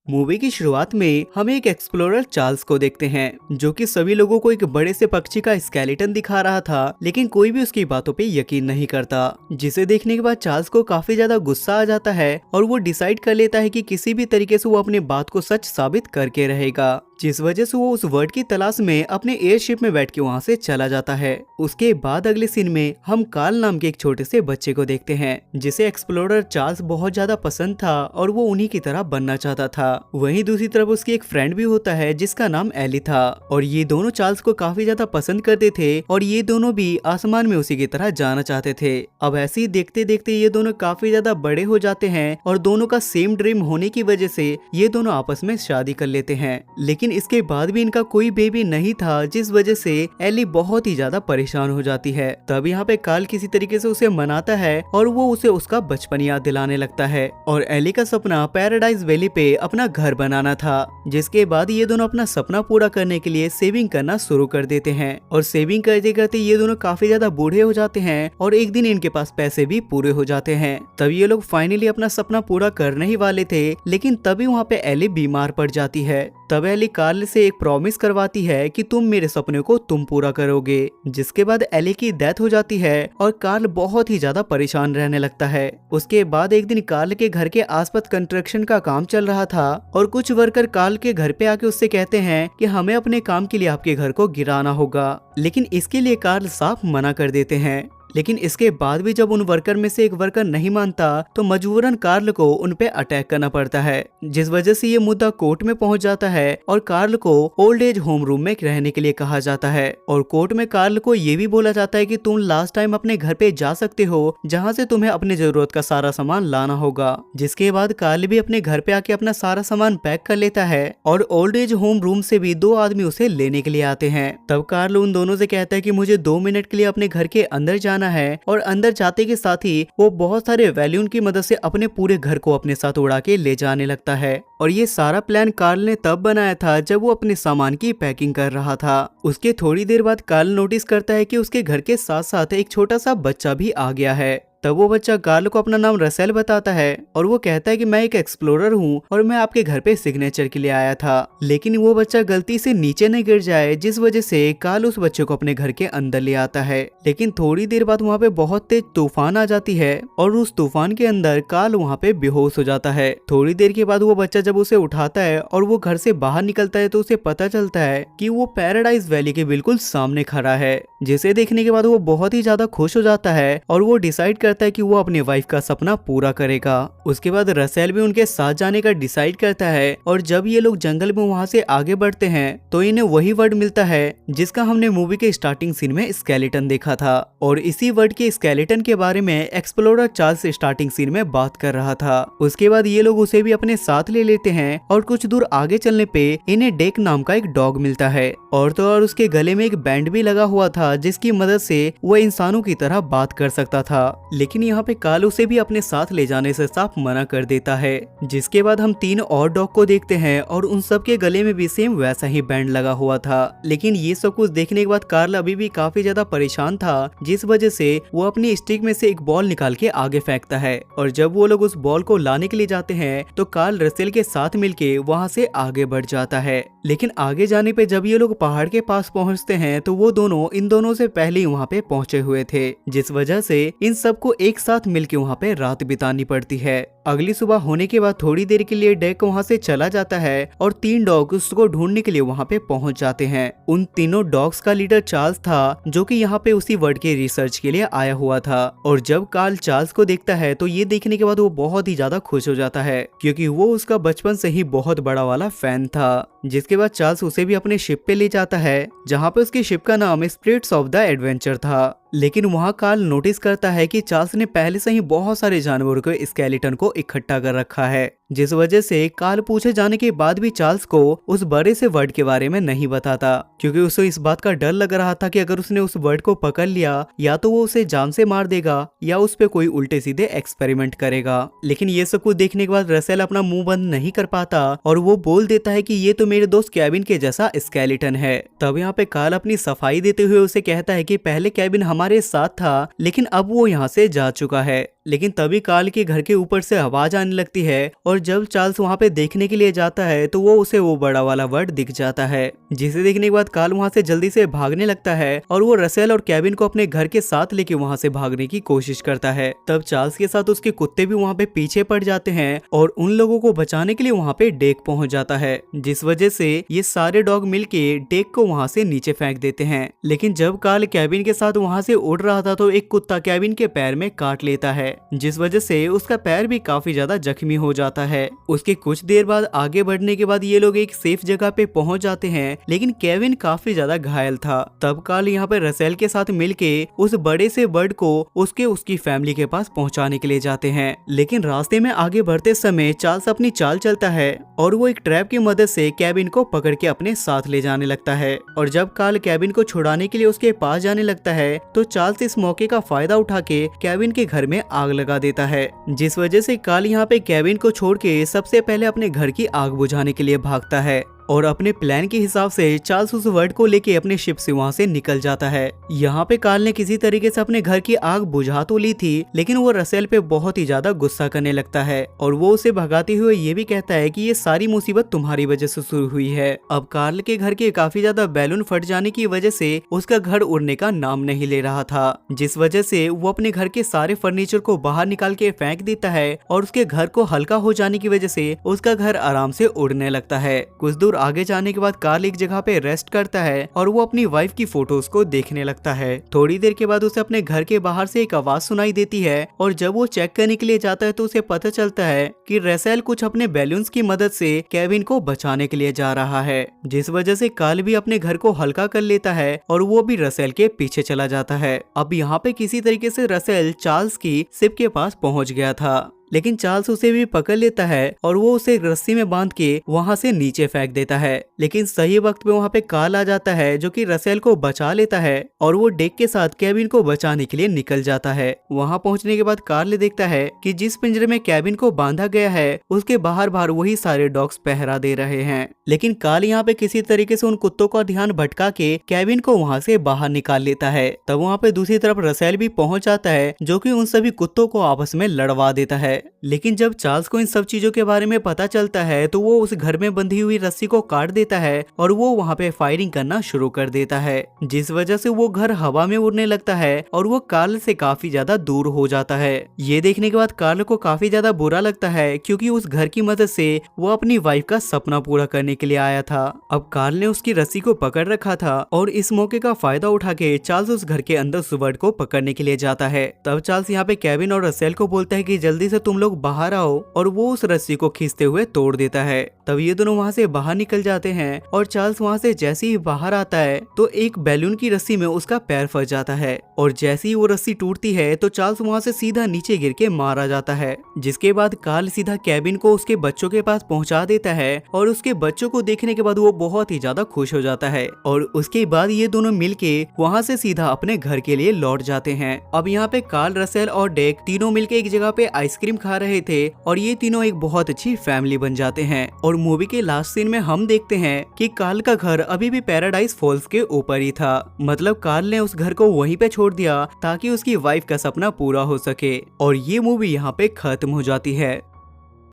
Movie की शुरुआत में हम एक एक्सप्लोरर चार्ल्स को देखते हैं जो कि सभी लोगों को एक बड़े से पक्षी का स्केलेटन दिखा रहा था, लेकिन कोई भी उसकी बातों पे यकीन नहीं करता। जिसे देखने के बाद चार्ल्स को काफी ज्यादा गुस्सा आ जाता है और वो डिसाइड कर लेता है कि किसी भी तरीके से वो अपनी बात को सच साबित करके रहेगा, जिस वजह से वो उस वर्ड की तलाश में अपने एयरशिप में बैठ के वहाँ से चला जाता है। उसके बाद अगले सीन में हम कार्ल नाम के एक छोटे से बच्चे को देखते हैं जिसे एक्सप्लोरर चार्ल्स बहुत ज्यादा पसंद था और वो उन्हीं की तरह बनना चाहता था। वहीं दूसरी तरफ उसकी एक फ्रेंड भी होता है जिसका नाम एली था और ये दोनों चार्ल्स को काफी ज्यादा पसंद करते थे और ये दोनों भी आसमान में उसी की तरह जाना चाहते थे। अब ऐसे ही देखते देखते ये दोनों काफी ज्यादा बड़े हो जाते हैं और दोनों का सेम ड्रीम होने की वजह से ये दोनों आपस में शादी कर लेते हैं, लेकिन इसके बाद भी इनका कोई बेबी नहीं था, जिस वजह से एली बहुत ही ज्यादा परेशान हो जाती है। तब यहाँ पे कार्ल किसी तरीके से उसे मनाता है और वो उसे उसका बचपन याद दिलाने लगता है और एली का सपना पैराडाइज वैली पे अपना घर बनाना था। जिसके बाद ये दोनों अपना सपना पूरा करने के लिए सेविंग करना शुरू कर देते हैं और सेविंग करते करते ये दोनों काफी ज्यादा बूढ़े हो जाते हैं और एक दिन इनके पास पैसे भी पूरे हो जाते हैं। तब ये लोग फाइनली अपना सपना पूरा करने ही वाले थे, लेकिन तभी वहाँ पे एली बीमार पड़ जाती है। तब एली कार्ल से एक प्रॉमिस करवाती है कि तुम मेरे सपने को तुम पूरा करोगे। जिसके बाद एली की डेथ हो जाती है और कार्ल बहुत ही ज्यादा परेशान रहने लगता है। उसके बाद एक दिन कार्ल के घर के आसपास कंस्ट्रक्शन का काम चल रहा था और कुछ वर्कर कार्ल के घर पे आके उससे कहते हैं कि हमें अपने काम के लिए आपके घर को गिराना होगा, लेकिन इसके लिए कार्ल साफ मना कर देते हैं। लेकिन इसके बाद भी जब उन वर्कर में से एक वर्कर नहीं मानता तो मजबूरन कार्ल को उन पे अटैक करना पड़ता है, जिस वजह से ये मुद्दा कोर्ट में पहुंच जाता है और कार्ल को ओल्ड एज होम रूम में रहने के लिए कहा जाता है। और कोर्ट में कार्ल को ये भी बोला जाता है कि तुम लास्ट टाइम अपने घर पे जा सकते हो जहाँ से तुम्हें अपनी जरूरत का सारा सामान लाना होगा। जिसके बाद कार्ल भी अपने घर पे आके अपना सारा सामान पैक कर लेता है और ओल्ड एज होम रूम से भी दो आदमी उसे लेने के लिए आते हैं। तब कार्ल उन दोनों से कहता है कि मुझे 2 मिनट के लिए अपने घर के अंदर जाना है और अंदर जाते के साथ ही वो बहुत सारे बैलून की मदद से अपने पूरे घर को अपने साथ उड़ा के ले जाने लगता है। और ये सारा प्लान कार्ल ने तब बनाया था जब वो अपने सामान की पैकिंग कर रहा था। उसके थोड़ी देर बाद कार्ल नोटिस करता है कि उसके घर के साथ साथ एक छोटा सा बच्चा भी आ गया है। तब वो बच्चा कार्ल को अपना नाम रसेल बताता है और वो कहता है कि मैं एक एक्सप्लोरर हूँ और मैं आपके घर पे सिग्नेचर के लिए आया था, लेकिन वो बच्चा गलती से नीचे न गिर जाए, जिस वजह से कार्ल उस बच्चे को अपने घर के अंदर ले आता है। लेकिन थोड़ी देर बाद वहाँ पे बहुत तेज तूफान आ जाती है और उस तूफान के अंदर कार्ल वहाँ पे बेहोश हो जाता है। थोड़ी देर के बाद वो बच्चा जब उसे उठाता है और वो घर से बाहर निकलता है तो उसे पता चलता है कि वो पैराडाइज वैली के बिल्कुल सामने खड़ा है, जिसे देखने के बाद वो बहुत ही ज्यादा खुश हो जाता है और वो डिसाइड करता है कि वो अपने वाइफ का सपना पूरा करेगा। उसके बाद रसेल भी उनके साथ जाने का डिसाइड करता है और जब ये लोग जंगल में वहाँ से आगे बढ़ते हैं तो इन्हें वही वर्ड मिलता है जिसका हमने मूवी के स्टार्टिंग सीन में स्केलेटन देखा था और इसी वर्ड के स्केलेटन के बारे में एक्सप्लोरर चार्ल्स स्टार्टिंग सीन में बात कर रहा था। उसके बाद ये लोग उसे भी अपने साथ ले लेते हैं और कुछ दूर आगे चलने पे इन्हें डेक नाम का एक डॉग मिलता है और तो और उसके गले में एक बैंड भी लगा हुआ था जिसकी मदद से वो इंसानों की तरह बात कर सकता था। लेकिन यहाँ पे कार्ल उसे भी अपने साथ ले जाने से साफ मना कर देता है। जिसके बाद हम 3 और डॉग को देखते हैं और उन सब के गले में भी सेम वैसा ही बैंड लगा हुआ था। लेकिन ये सब कुछ देखने के बाद कार्ल अभी भी काफी ज्यादा परेशान था, जिस वजह से वो अपनी स्टिक में से एक बॉल निकाल के आगे फेंकता है और जब वो लोग उस बॉल को लाने के लिए जाते हैं तो कार्ल रसेल के साथ मिलके वहाँ से आगे बढ़ जाता है। लेकिन आगे जाने पे जब ये लोग पहाड़ के पास पहुँचते हैं तो वो दोनों इन दोनों से पहले ही वहाँ पे पहुँचे हुए थे, जिस वजह से इन सबको एक साथ मिलके वहाँ पे रात बितानी पड़ती है। अगली सुबह होने के बाद थोड़ी देर के लिए डेक वहाँ से चला जाता है और 3 डॉग उसको ढूंढने के लिए वहाँ पे पहुँच जाते हैं। उन तीनों डॉग्स का लीडर चार्ल्स था जो कि यहाँ पे उसी वर्ड के रिसर्च के लिए आया हुआ था। और जब कार्ल चार्ल्स को देखता है तो ये देखने के बाद वो बहुत ही ज्यादा खुश हो जाता है क्योंकि वो उसका बचपन से ही बहुत बड़ा वाला फैन था। जिसके बाद चार्ल्स उसे भी अपने शिप पे ले जाता है जहाँ पे उसकी शिप का नाम स्पिरिट्स ऑफ द एडवेंचर था। लेकिन वहाँ कार्ल नोटिस करता है कि चार्ल्स ने पहले से ही बहुत सारे जानवरों के स्केलेटन को इकट्ठा कर रखा है, जिस वजह से कार्ल पूछे जाने के बाद भी चार्ल्स को उस बड़े से वर्ड के बारे में नहीं बताता क्योंकि उसे इस बात का डर लग रहा था कि अगर उसने उस वर्ड को पकड़ लिया या तो वो उसे जान से मार देगा या उस पे कोई उल्टे सीधे एक्सपेरिमेंट करेगा। लेकिन ये सब कुछ देखने के बाद रसेल अपना मुंह बंद नहीं कर पाता और वो बोल देता है कि ये तो मेरे दोस्त केविन के जैसा स्केलेटन है। तब यहाँ पे कार्ल अपनी सफाई देते हुए उसे कहता है कि पहले केविन हमारे साथ था लेकिन अब वो यहाँ से जा चुका है लेकिन तभी कार्ल के घर के ऊपर से आवाज आने लगती है और जब चार्ल्स वहाँ पे देखने के लिए जाता है तो वो उसे वो बड़ा वाला वर्ड दिख जाता है, जिसे देखने के बाद कार्ल वहाँ से जल्दी से भागने लगता है और वो रसेल और केविन को अपने घर के साथ लेके वहाँ से भागने की कोशिश करता है। तब चार्ल्स के साथ उसके कुत्ते भी वहाँ पे पीछे पड़ जाते हैं और उन लोगों को बचाने के लिए वहाँ पे डेक पहुँच जाता है, जिस वजह से ये सारे डॉग मिलके डेक को वहाँ से नीचे फेंक देते हैं। लेकिन जब कार्ल केविन के साथ वहाँ से उड़ रहा था तो एक कुत्ता केविन के पैर में काट लेता है, जिस वजह से उसका पैर भी काफी ज्यादा जख्मी हो जाता है। उसके कुछ देर बाद आगे बढ़ने के बाद ये लोग एक सेफ जगह पे पहुंच जाते हैं, लेकिन केविन काफी ज्यादा घायल था। तब कार्ल यहाँ पे रसेल के साथ मिलके उस बड़े से बर्ड को उसकी फैमिली के पास पहुंचाने के लिए जाते हैं। लेकिन रास्ते में आगे बढ़ते समय चार्ल्स अपनी चाल चलता है और वो एक ट्रैप की मदद से केविन को पकड़ के अपने साथ ले जाने लगता है। और जब कार्ल केविन को छुड़ाने के लिए उसके पास जाने लगता है तो चार्ल्स इस मौके का फायदा उठा के केविन के घर में आग लगा देता है, जिस वजह से कार्ल यहाँ पे केविन को छोड़ के सबसे पहले अपने घर की आग बुझाने के लिए भागता है। और अपने प्लान के हिसाब से चार्ल्स उस वर्ड को लेके अपने शिप से वहाँ से निकल जाता है। यहाँ पे कार्ल ने किसी तरीके से अपने घर की आग बुझा तो ली थी, लेकिन वो रसेल पे बहुत ही ज्यादा गुस्सा करने लगता है और वो उसे भगाते हुए ये भी कहता है कि ये सारी मुसीबत तुम्हारी वजह से शुरू हुई है। अब कार्ल के घर के काफी ज्यादा बैलून फट जाने की वजह से उसका घर उड़ने का नाम नहीं ले रहा था, जिस वजह से वो अपने घर के सारे फर्नीचर को बाहर निकाल के फेंक देता है और उसके घर को हल्का हो जाने की वजह से उसका घर आराम से उड़ने लगता है। कुछ दूर आगे जाने के बाद कार्ल एक जगह पे रेस्ट करता है और वो अपनी वाइफ की फोटोज को देखने लगता है। थोड़ी देर के बाद उसे अपने घर के बाहर से एक आवाज सुनाई देती है और जब वो चेक करने के लिए जाता है तो उसे पता चलता है कि रसेल कुछ अपने बैलून्स की मदद से केविन को बचाने के लिए जा रहा है, जिस वजह से कार्ल भी अपने घर को हल्का कर लेता है और वो भी रसेल के पीछे चला जाता है। अब यहाँ पे किसी तरीके से रसेल चार्ल्स की शिप के पास पहुँच गया था, लेकिन चार्ल्स उसे भी पकड़ लेता है और वो उसे रस्सी में बांध के वहाँ से नीचे फेंक देता है। लेकिन सही वक्त पे वहाँ पे कार्ल आ जाता है जो कि रसेल को बचा लेता है और वो डेक के साथ केविन को बचाने के लिए निकल जाता है। वहाँ पहुँचने के बाद कार्ल देखता है कि जिस पिंजरे में केविन को बांधा गया है उसके बाहर बाहर वही सारे डॉग्स पहरा दे रहे हैं। लेकिन कार्ल यहाँ पे किसी तरीके से उन कुत्तों का ध्यान भटका के केविन को वहाँ से बाहर निकाल लेता है। तब वहाँ पे दूसरी तरफ रसेल भी पहुँच जाता है जो कि उन सभी कुत्तों को आपस में लड़वा देता है। लेकिन जब चार्ल्स को इन सब चीजों के बारे में पता चलता है तो वो उस घर में बंधी हुई रस्सी को काट देता है और वो वहाँ पे फायरिंग करना शुरू कर देता है, जिस वजह से वो घर हवा में उड़ने लगता है और वो कार्ल से काफी ज्यादा दूर हो जाता है। ये देखने के बाद कार्ल को काफी ज्यादा बुरा लगता है क्योंकि उस घर की मदद से वो अपनी वाइफ का सपना पूरा करने के लिए आया था। अब कार्ल ने उसकी रस्सी को पकड़ रखा था और इस मौके का फायदा उठा के चार्ल्स उस घर के अंदर सुवर्ड को पकड़ने के लिए जाता है। तब चार्ल्स यहाँ पे केविन और रसेल को बोलता है कि जल्दी से तुम लोग बाहर आओ और वो उस रस्सी को खींचते हुए तोड़ देता है। तब ये दोनों वहाँ से बाहर निकल जाते हैं और चार्ल्स वहाँ से जैसे ही बाहर आता है तो एक बैलून की रस्सी में उसका पैर फंस जाता है और जैसे ही वो रस्सी टूटती है तो चार्ल्स वहाँ से सीधा नीचे गिर के मारा जाता है, जिसके बाद कार्ल सीधा केविन को उसके बच्चों के पास पहुँचा देता है और उसके बच्चों को देखने के बाद वो बहुत ही ज्यादा खुश हो जाता है और उसके बाद ये दोनों मिलके वहाँ से सीधा अपने घर के लिए लौट जाते हैं। अब यहाँ पे कार्ल, रसेल और डेक तीनों मिलके एक जगह पे आइसक्रीम खा रहे थे और ये तीनों एक बहुत अच्छी फैमिली बन जाते हैं। और मूवी के लास्ट सीन में हम देखते हैं कि कार्ल का घर अभी भी पैराडाइज फॉल्स के ऊपर ही था, मतलब कार्ल ने उस घर को वहीं पे छोड़ दिया ताकि उसकी वाइफ का सपना पूरा हो सके। और ये मूवी यहाँ पे खत्म हो जाती है।